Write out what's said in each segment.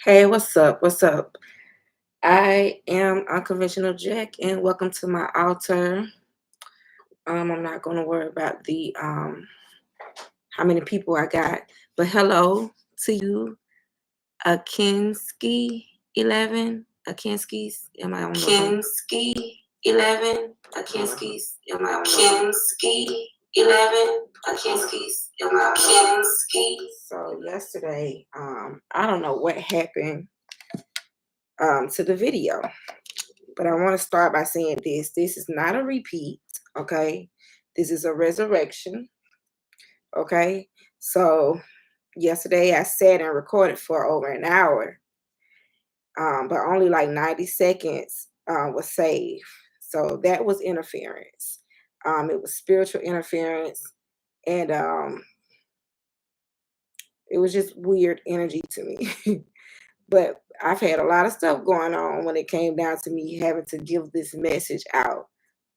Hey, what's up? What's up? I am Unconventional Jack, and welcome to my altar. I'm not gonna worry about the how many people I got, but hello to you, Akinski 11, Akinskis. Am I on Kinski 11, Akinskis? Am I on Kinski 11, Akinskis? Am I on Kinski? So yesterday, I don't know what happened to the video. But I want to start by saying this. This is not a repeat, okay? This is a resurrection, okay? So yesterday I sat and recorded for over an hour, but only like 90 seconds was saved. So that was interference. It was spiritual interference, and it was just weird energy to me. But I've had a lot of stuff going on when it came down to me having to give this message out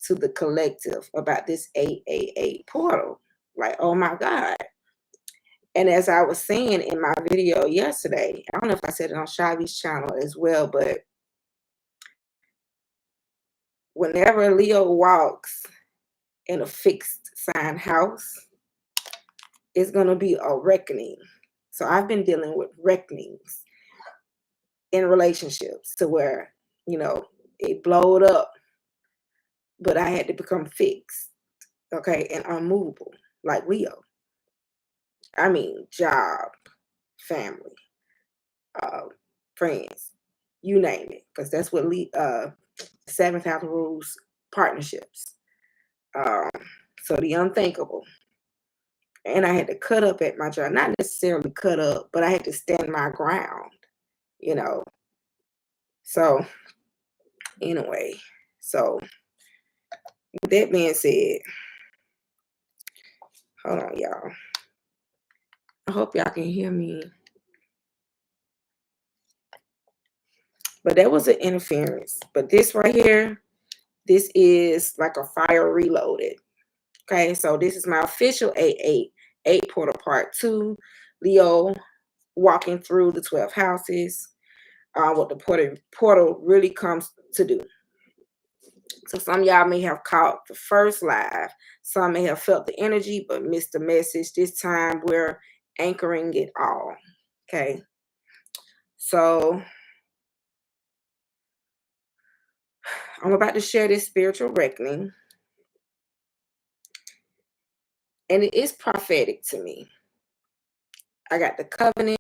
to the collective about this 888 portal. Like, oh my God. And as I was saying in my video yesterday, I don't know if I said it on Shavi's channel as well, but whenever Leo walks in a fixed sign house, it's going to be a reckoning. So I've been dealing with reckonings in relationships to where, it blowed up, but I had to become fixed, okay, and unmovable, like Leo. I mean, job, family, uh, friends, you name it, because that's what seventh house rules partnerships. Um, so the unthinkable. And I had to cut up at my job, not necessarily cut up, but I had to stand my ground, you know. So anyway, so with that being said, hold on, y'all. I hope y'all can hear me. But that was an interference. But this right here, this is like a fire reloaded. Okay, so this is my official 888 portal part 2. Leo walking through the 12 houses. What the portal really comes to do. So some of y'all may have caught the first live. Some may have felt the energy but missed the message. This time we're anchoring it all. Okay. So I'm about to share this spiritual reckoning. And it is prophetic to me. I got the covenant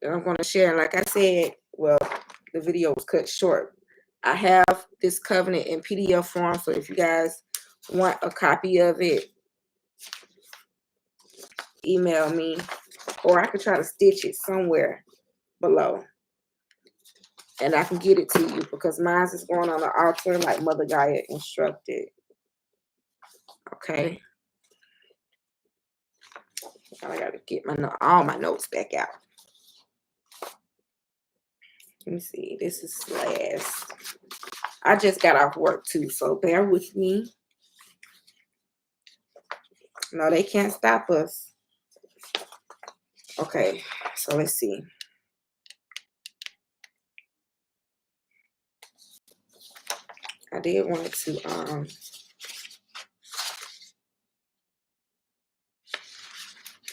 that I'm going to share. And like I said, well, the video was cut short. I have this covenant in PDF form. So if you guys want a copy of it, email me. Or I could try to stitch it somewhere below. And I can get it to you because mine is going on the altar like Mother Gaia instructed. Okay. I got to get all my notes back out. Let me see. This is last. I just got off work too, so bear with me. No, they can't stop us. Okay, so let's see. I did want to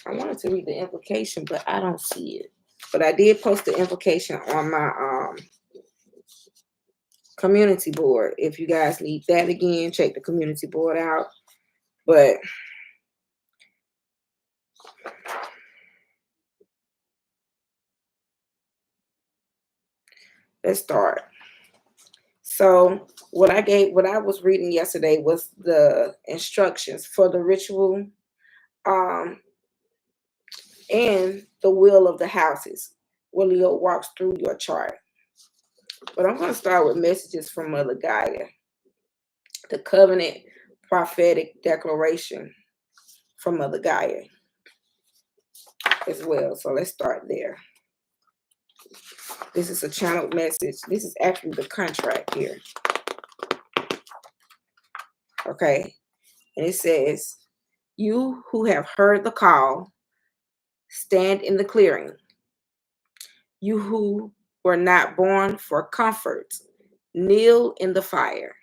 I wanted to read the implication, but I don't see it. But I did post the implication on my community board. If you guys need that again, check the community board out. But let's start. So what I was reading yesterday was the instructions for the ritual and the wheel of the houses where Leo walks through your chart. But I'm going to start with messages from Mother Gaia, the covenant prophetic declaration from Mother Gaia as well. So let's start there. This is a channeled message. This is actually the contract here. Okay. And it says, you who have heard the call, stand in the clearing. You who were not born for comfort, kneel in the fire.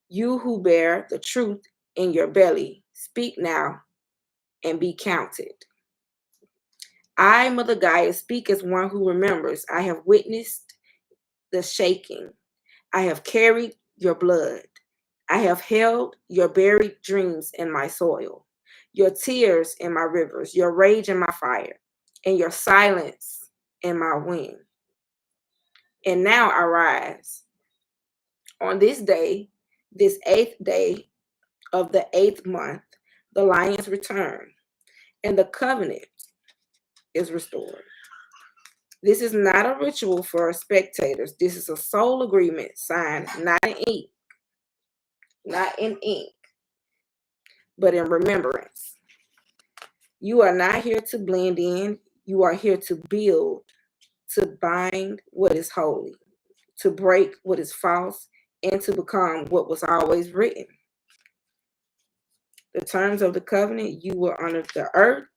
You who bear the truth in your belly, speak now and be counted. I, Mother Gaia, speak as one who remembers. I have witnessed the shaking. I have carried your blood. I have held your buried dreams in my soil, your tears in my rivers, your rage in my fire, and your silence in my wind. And now I rise. On this day, this 8th day of the 8th month, the lions return, and the covenant is restored. This is not a ritual for spectators. This is a soul agreement signed not in ink, but in remembrance. You are not here to blend in. You are here to build, to bind what is holy, to break what is false, and to become what was always written. The terms of the covenant: you will honor the earth,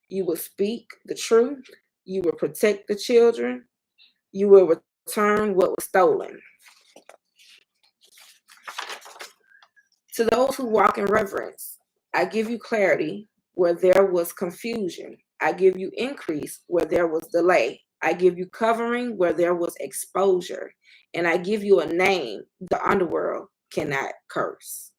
you will speak the truth, you will protect the children, you will return what was stolen. To those who walk in reverence, I give you clarity where there was confusion. I give you increase where there was delay. I give you covering where there was exposure. And I give you a name the underworld cannot curse.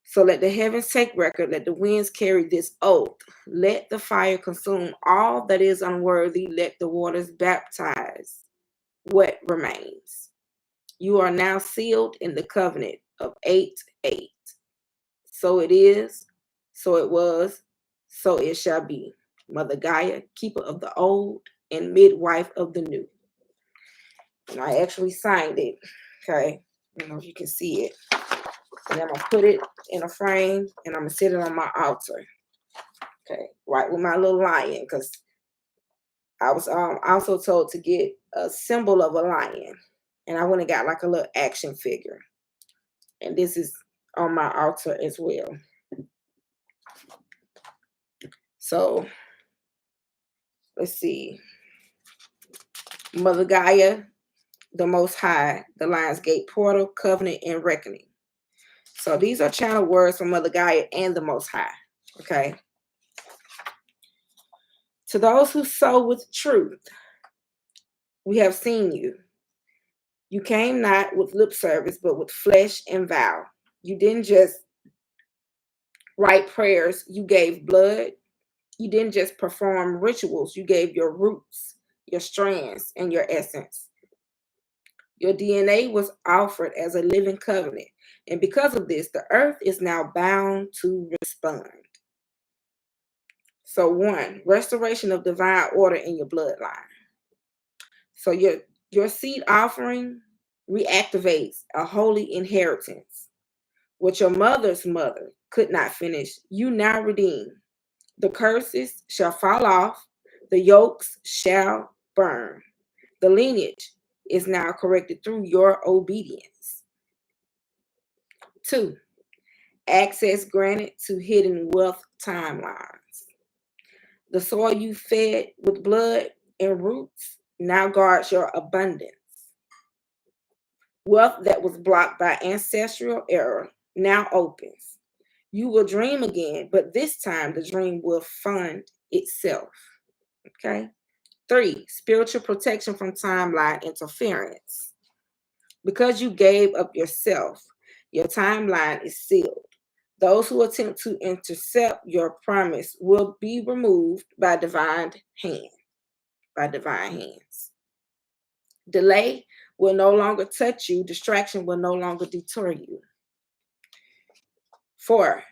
So let the heavens take record. Let the winds carry this oath. Let the fire consume all that is unworthy. Let the waters baptize what remains. You are now sealed in the covenant of 8-8. So it is, so it was, so it shall be. Mother Gaia, keeper of the old and midwife of the new. And I actually signed it. Okay. I don't know if you can see it. And I'm going to put it in a frame and I'm going to sit it on my altar. Okay. Right with my little lion, because I was also told to get a symbol of a lion. And I went and got like a little action figure. And this is on my altar as well. So let's see. Mother Gaia, the Most High, the Lions Gate Portal, Covenant, and Reckoning. So these are channel words from Mother Gaia and the Most High. Okay. To those who sow with truth, we have seen you. You came not with lip service, but with flesh and vow. You didn't just write prayers, you gave blood. You didn't just perform rituals, you gave your roots, your strands, and your essence. Your DNA was offered as a living covenant. And because of this, the earth is now bound to respond. So 1, restoration of divine order in your bloodline. So your seed offering reactivates a holy inheritance. What your mother's mother could not finish, you now redeem. The curses shall fall off, the yokes shall burn. The lineage is now corrected through your obedience. 2, access granted to hidden wealth timelines. The soil you fed with blood and roots now guards your abundance. Wealth that was blocked by ancestral error now opens. You will dream again, but this time the dream will fund itself. Okay. 3, spiritual protection from timeline interference. Because you gave up yourself, your timeline is sealed. Those who attempt to intercept your promise will be removed by divine hands. Delay will no longer touch you. Distraction will no longer deter you. 4,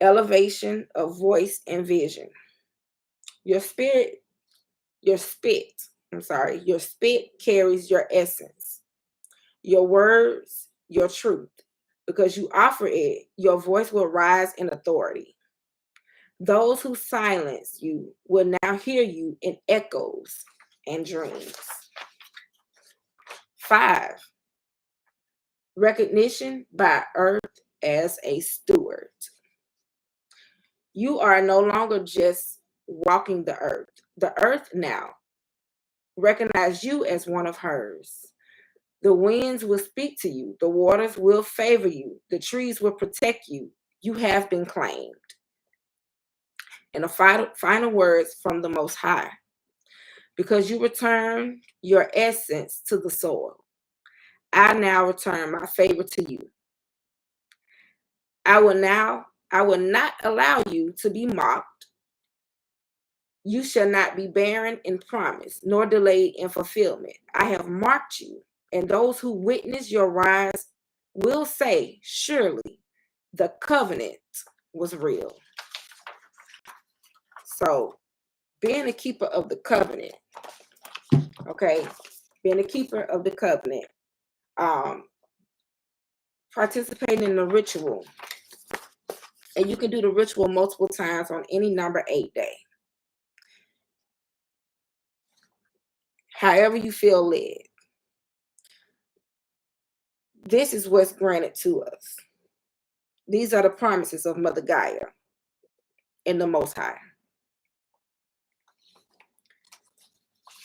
elevation of voice and vision. Your spit carries your essence, your words, your truth. Because you offer it, your voice will rise in authority. Those who silence you will now hear you in echoes and dreams. 5, recognition by earth as a steward. You are no longer just walking the earth. The earth now recognize you as one of hers. The winds will speak to you. The waters will favor you. The trees will protect you. You have been claimed. And the final words from the Most High. Because you return your essence to the soil, I now return my favor to you. I will not allow you to be mocked. You shall not be barren in promise, nor delayed in fulfillment. I have marked you, and those who witness your rise will say, surely the covenant was real. So, being a keeper of the covenant, okay, being a keeper of the covenant, participating in the ritual, and you can do the ritual multiple times on any number 8 day. However you feel led. This is what's granted to us. These are the promises of Mother Gaia and the Most High.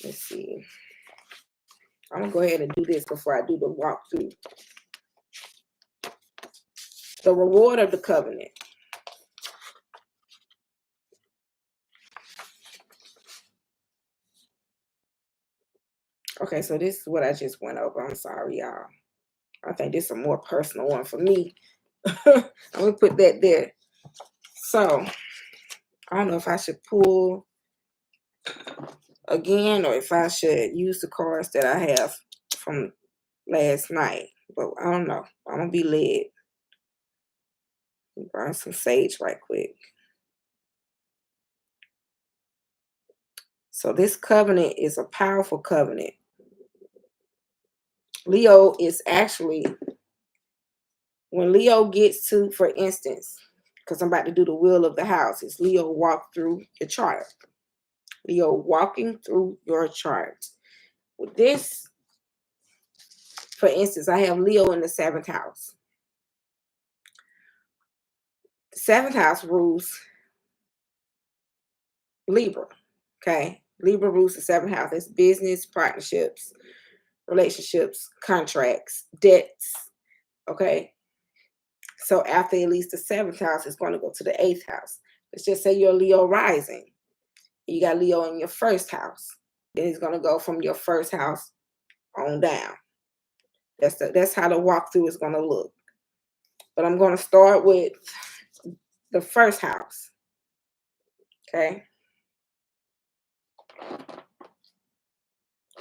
Let's see. I'm going to go ahead and do this before I do the walkthrough. The reward of the covenant. Okay, so this is what I just went over. I'm sorry, y'all. I think this is a more personal one for me. I'm going to put that there. So, I don't know if I should pull again or if I should use the cards that I have from last night. But I don't know. I'm going to be led. Burn some sage right quick. So this covenant is a powerful covenant. Leo is actually, when Leo gets to, for instance, because I'm about to do the wheel of the house, it's Leo walk through your chart. Leo walking through your chart. With this, for instance, I have Leo in the 7th house. The 7th house rules Libra, okay? Libra rules the 7th house. It's business, partnerships, relationships, contracts, debts, okay? So after at least the 7th house, it's going to go to the 8th house. Let's just say you're Leo rising. You got Leo in your 1st house. Then it's going to go from your 1st house on down. That's how the walkthrough is going to look. But I'm going to start with the 1st house. Okay.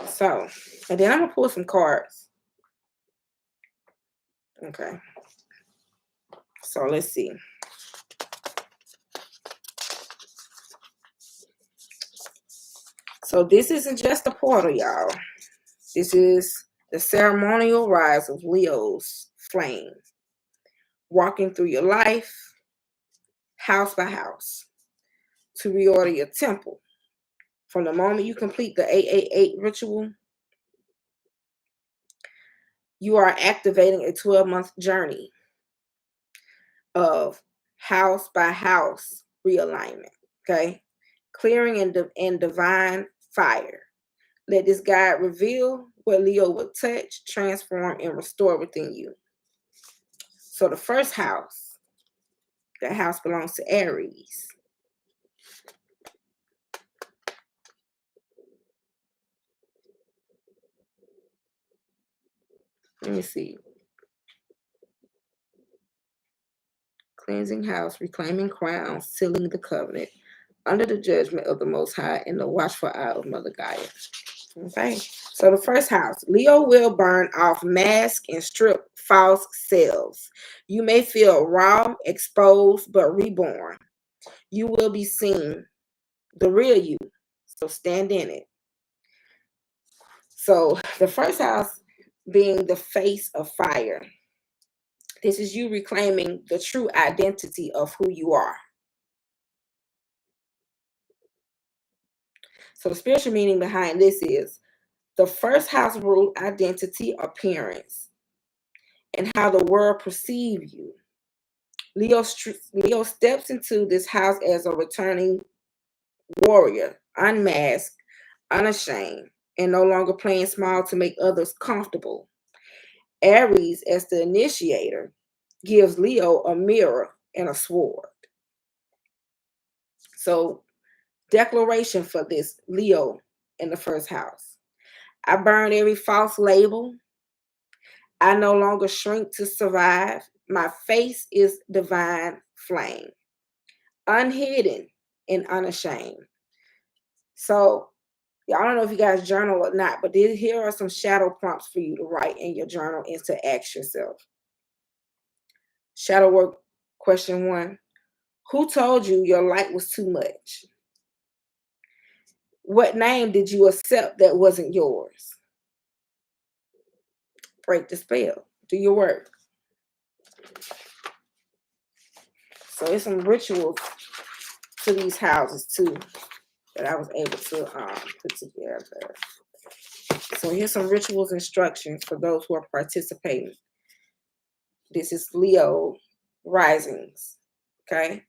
So, and then I'm going to pull some cards. Okay. So let's see. So this isn't just a portal, y'all. This is the ceremonial rise of Leo's flame. Walking through your life, house by house, to reorder your temple. From the moment you complete the 888 ritual, you are activating a 12-month journey of house by house realignment, okay? Clearing and divine fire. Let this guide reveal what Leo will touch, transform, and restore within you. So the 1st house, that house belongs to Aries. Let me see. Cleansing house, reclaiming crowns, sealing the covenant, under the judgment of the Most High and the watchful eye of Mother Gaia. Okay, so the 1st house, Leo will burn off mask and strip false selves. You may feel raw, exposed, but reborn. You will be seen, the real you. So stand in it. So the 1st house being the face of fire. This is you reclaiming the true identity of who you are. So the spiritual meaning behind this is the 1st house ruled identity, appearance, and how the world perceives you. Leo steps into this house as a returning warrior, unmasked, unashamed, and no longer playing small to make others comfortable. Aries, as the initiator, gives Leo a mirror and a sword. So, declaration for this Leo in the first house. I burn every false label. I no longer shrink to survive. My face is divine flame, unhidden and unashamed. So, I don't know if you guys journal or not, but here are some shadow prompts for you to write in your journal and to ask yourself. Shadow work question 1. Who told you your light was too much? What name did you accept that wasn't yours? Break the spell. Do your work. So there's some rituals to these houses too that I was able to put together. So here's some rituals instructions for those who are participating. This is Leo risings. Okay.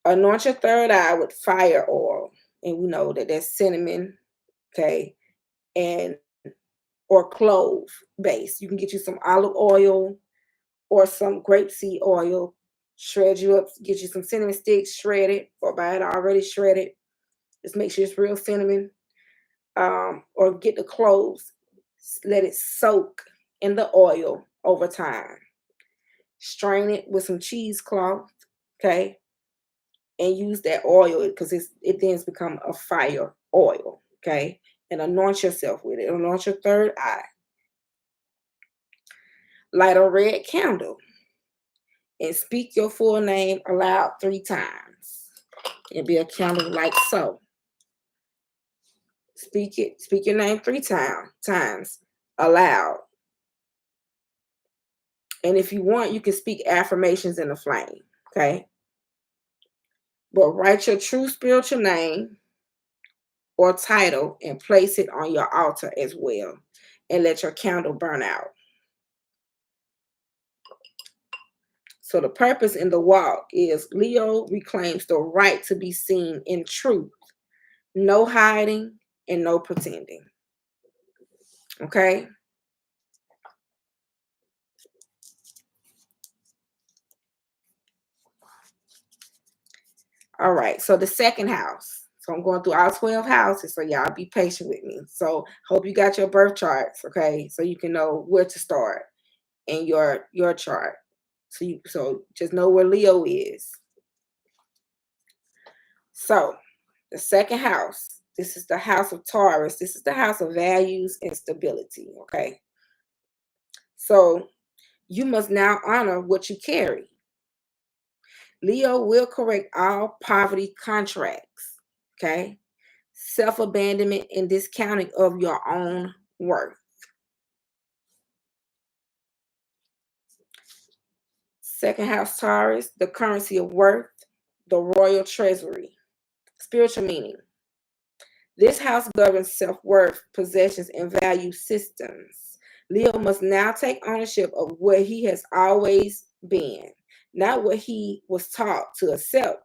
Anoint your third eye with fire oil. And we know that that's cinnamon, okay, and or clove base. You can get you some olive oil or some grapeseed oil, shred you up, get you some cinnamon sticks, shred it, or buy it already shredded. Just make sure it's real cinnamon. Or get the cloves, let it soak in the oil over time. Strain it with some cheesecloth, okay, and use that oil because it then become a fire oil, okay, and anoint yourself with it. Anoint your third eye. Light a red candle and speak your full name aloud 3 times. It'll be a candle like so. Speak your name 3 times aloud. And if you want, you can speak affirmations in the flame, okay? But write your true spiritual name or title and place it on your altar as well. And let your candle burn out. So the purpose in the walk is Leo reclaims the right to be seen in truth. No hiding and no pretending. Okay? All right. So the second house. So I'm going through all 12 houses. So y'all be patient with me. So hope you got your birth charts, okay? So you can know where to start in your chart. So just know where Leo is. So the second house, this is the house of Taurus. This is the house of values and stability, okay? So you must now honor what you carry. Leo will correct all poverty contracts, okay? Self-abandonment and discounting of your own worth. Second house Taurus, the currency of worth, the royal treasury. Spiritual meaning. This house governs self-worth, possessions, and value systems. Leo must now take ownership of where he has always been, not what he was taught to accept.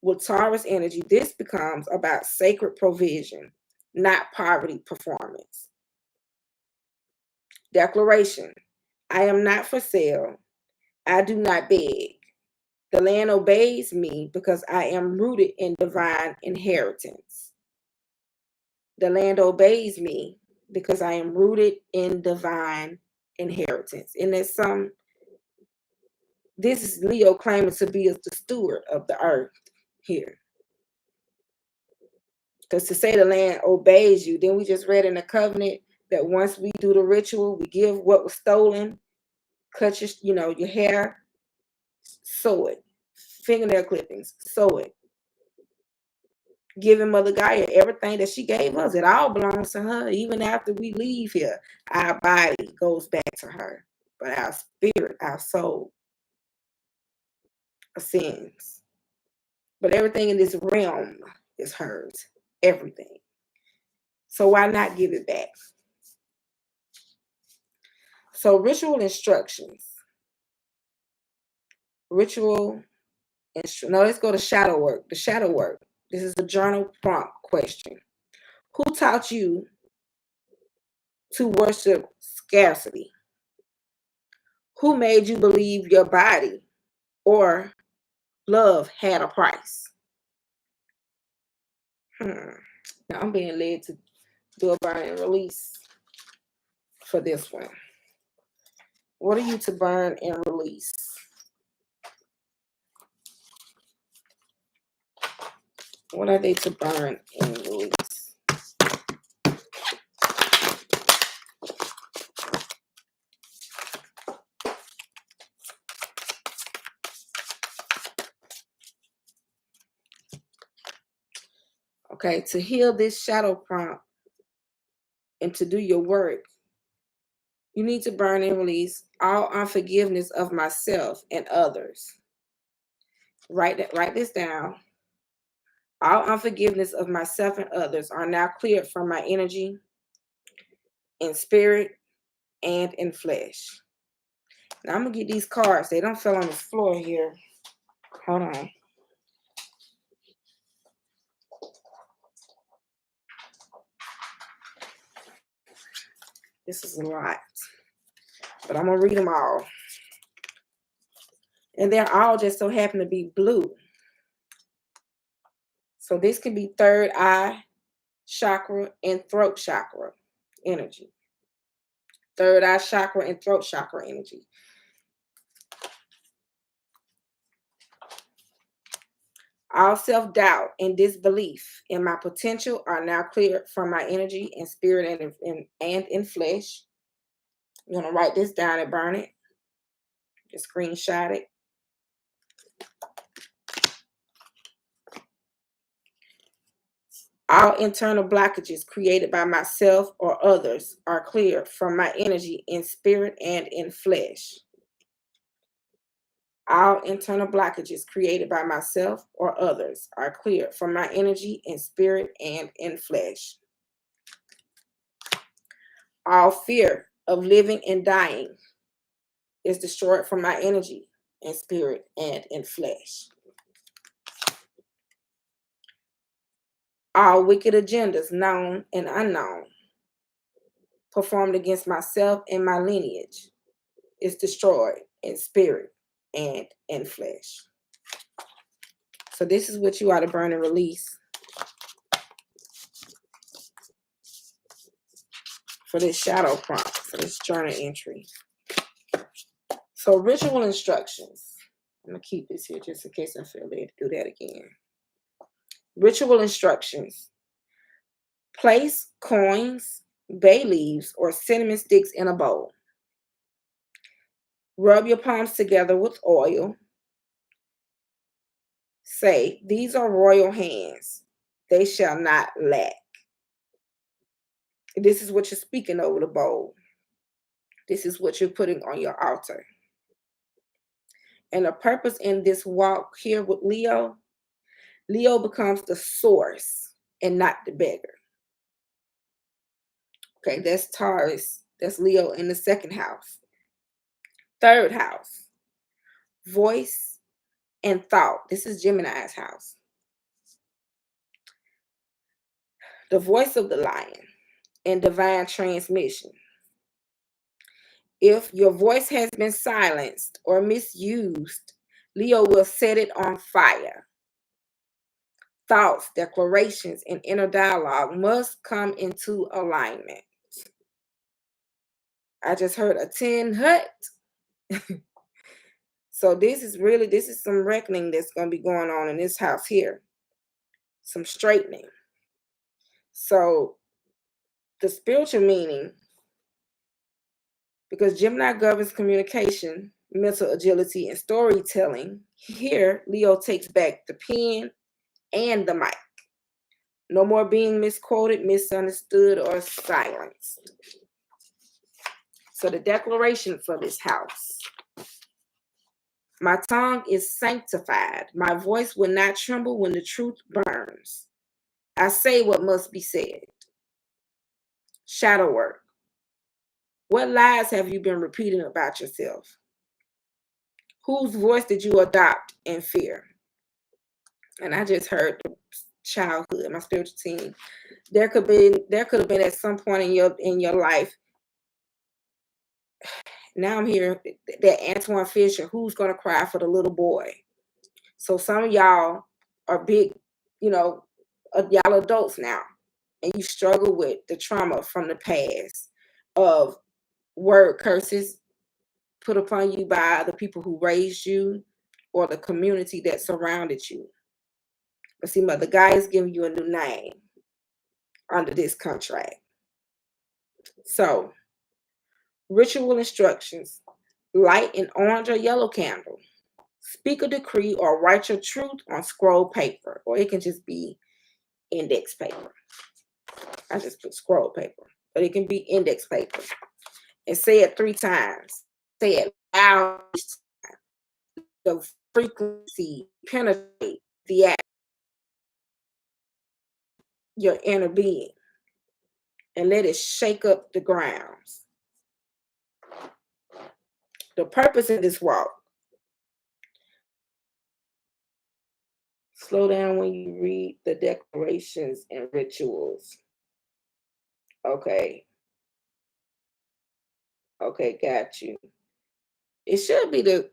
With Taurus energy, this becomes about sacred provision, not poverty performance. Declaration. I am not for sale. I do not beg. The land obeys me because I am rooted in divine inheritance. The land obeys me because I am rooted in divine inheritance. And there's this is Leo claiming to be the steward of the earth here. Because to say the land obeys you, then we just read in the covenant that once we do the ritual, we give what was stolen, cut your hair, sew it, fingernail clippings, sew it. Giving Mother Gaia everything that she gave us. It all belongs to her. Even after we leave here, our body goes back to her. But our spirit, our soul ascends. But everything in this realm is hers. Everything. So why not give it back? So ritual instructions. Now let's go to shadow work. The shadow work. This is a journal prompt question. Who taught you to worship scarcity? Who made you believe your body or love had a price? Now I'm being led to do a burn and release for this one. What are you to burn and release? What are they to burn and release? Okay, to heal this shadow prompt and to do your work, you need to burn and release all unforgiveness of myself and others. Write this down. All unforgiveness of myself and others are now cleared from my energy, in spirit, and in flesh. Now I'm gonna get these cards. They don't fall on the floor here. Hold on. This is a lot, but I'm gonna read them all. And they're all just so happen to be blue. So this can be third eye chakra and throat chakra energy. Third eye chakra and throat chakra energy. All self-doubt and disbelief in my potential are now cleared from my energy and spirit and in flesh. You're going to write this down and burn it. Just screenshot it. All internal blockages created by myself or others are cleared from my energy in spirit and in flesh. All internal blockages created by myself or others are cleared from my energy in spirit and in flesh. All fear of living and dying is destroyed from my energy in spirit and in flesh. All wicked agendas, known and unknown, performed against myself and my lineage is destroyed in spirit and in flesh. So this is what you ought to burn and release for this shadow prompt, for this journal entry. So ritual instructions. I'm going to keep this here just in case I feel led to do that again. Ritual instructions. Place coins, bay leaves, or cinnamon sticks in a bowl. Rub your palms together with oil. Say, these are royal hands. They shall not lack. This is what you're speaking over the bowl. This is what you're putting on your altar. And the purpose in this walk here with Leo becomes the source and not the beggar. Okay, that's Taurus. That's Leo in the second house. Third house, voice and thought. This is Gemini's house. The voice of the lion and divine transmission. If your voice has been silenced or misused, Leo will set it on fire. Thoughts, declarations, and inner dialogue must come into alignment. I just heard a tin hut. So this is some reckoning that's going to be going on in this house here. Some straightening. So the spiritual meaning, because Gemini governs communication, mental agility, and storytelling, here Leo takes back the pen and the mic. No more being misquoted, misunderstood, or silenced. So the declaration for this house. My tongue is sanctified. My voice will not tremble when the truth burns. I say what must be said. Shadow work. What lies have you been repeating about yourself? Whose voice did you adopt in fear? And I just heard the childhood, my spiritual team. There could have been at some point in your life. Now I'm here that Antoine Fisher, who's gonna cry for the little boy. So some of y'all are big, y'all adults now, and you struggle with the trauma from the past of word curses put upon you by the people who raised you or the community that surrounded you. But see, Mother God is giving you a new name under this contract. So, ritual instructions: light an orange or yellow candle, speak a decree or write your truth on scroll paper, or it can just be index paper. I just put scroll paper, but it can be index paper. And say it 3 times. Say it loud. The frequency penetrate your inner being and let it shake up the grounds. The purpose of this walk. Slow down when you read the declarations and rituals. Okay. Okay, got you. It should be the